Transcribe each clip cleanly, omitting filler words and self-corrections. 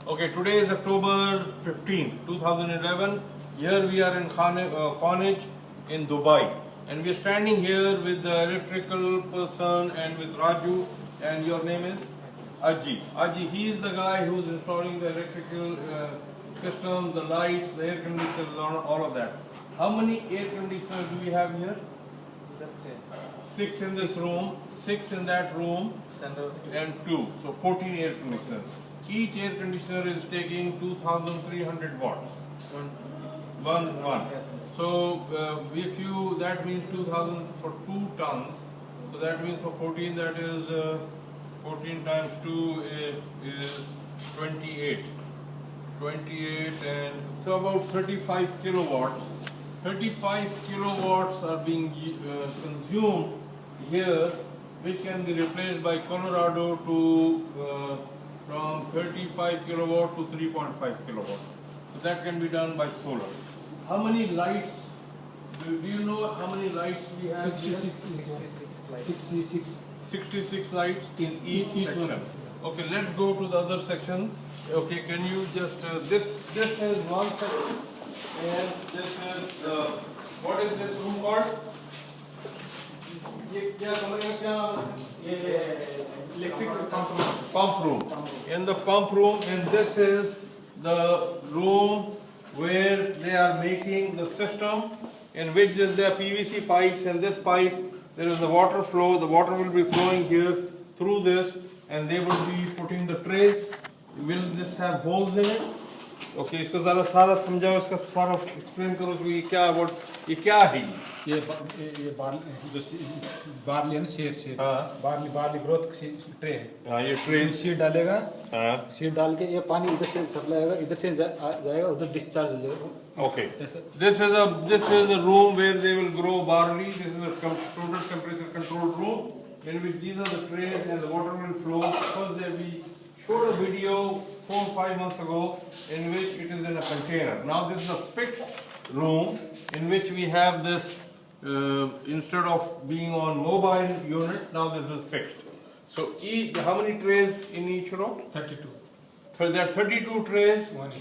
Okay, today is October 15th, 2011. Here we are in Khanage in Dubai. And we are standing here with the electrical person and with Raju. And your name is? Aji. Aji, he is the guy who is installing the electrical systems, the lights, the air conditioners, all of that. How many air conditioners do we have here? 6 in this room, 6 in that room, and 2. So 14 air conditioners. Each air conditioner is taking 2,300 watts. One. So if you, that means 2,000 for 2 tons. So that means for 14, that is 14 times 2 is 28. 28, and so about 35 kilowatts. 35 kilowatts are being consumed here, which can be replaced by Colorado to from 35 kilowatt to 3.5 kilowatt. So that can be done by solar. How many lights? Do you know how many lights we have? 66 lights in each section. Okay, let's go to the other section. Okay, can you just this is one section, and this is what is this room called? Electrical pump room. In the pump room, and this is the room where they are making the system, in which there are PVC pipes, and this pipe there is the water flow. The water will be flowing here through this, and they will be putting the trays. Will this have holes in it? Okay, इसको ज़रा सारा समझाओ, इसका सारा explain करो कि ये क्या है? ये बार्ली है ना, शेर बार्ली ग्रोथ ट्रे है। हाँ, ये ट्रे सीड डालेगा। हाँ, सीड डाल के ये पानी इधर से सप्लाई होगा, इधर से जाएगा, उधर डिस्चार्ज हो जाएगा। Okay, this is a room where they will grow barley. This is a total temperature controlled room in which these are the trays and the water will flow. First we showed a video 4 or 5 months ago in which it is in a container. Now this is a fixed room in which we have this instead of being on mobile unit, now this is fixed. So how many trays in each row? 32. So there are 32 trays on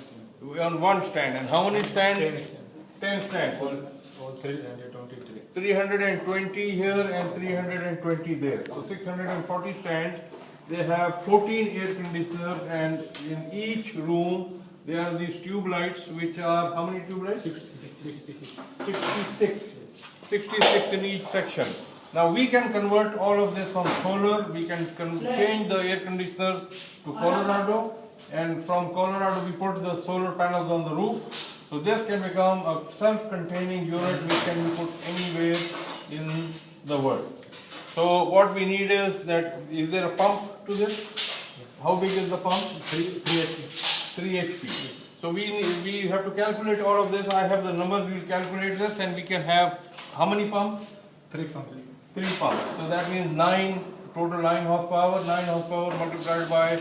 one stand. And how many stands? 10 stands. All 323. 320 here and 320 there. So 640 stands. They have 14 air conditioners, and in each room there are these tube lights, which are how many tube lights? 66 in each section. Now we can convert all of this on solar. We can change the air conditioners to Colorado, and from Colorado we put the solar panels on the roof. So this can become a self-containing unit which can be put anywhere in the world. So what we need is there a pump to this? How big is the pump? 3 HP. So we have to calculate all of this. I have the numbers. We will calculate this, and we can have how many pumps? 3 pumps. 3 pumps. So that means total 9 horsepower. 9 horsepower multiplied by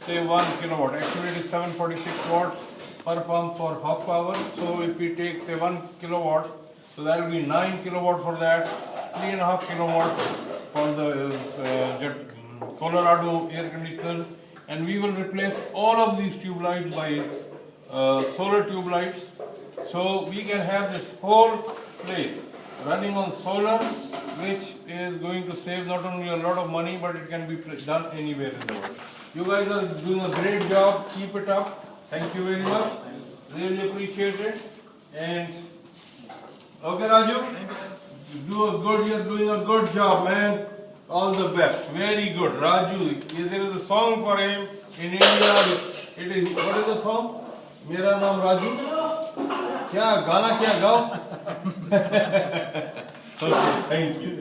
say 1 kilowatt. Actually it is 746 watts per pump for horsepower. So if we take say 1 kilowatt, so that will be 9 kilowatt for that, 3.5 kilowatt for the Colorado air conditioners, and we will replace all of these tube lights by solar tube lights. So we can have this whole place running on solar, which is going to save not only a lot of money, but it can be done anywhere in the world. You guys are doing a great job. Keep it up. Thank you very much. Really appreciate it. And okay, Raju, you're doing a good job, man. All the best. Very good. Raju, there is a song for him in India. It is, what is the song? Mera naam Raju. Kya gana kya gao? Okay, thank you.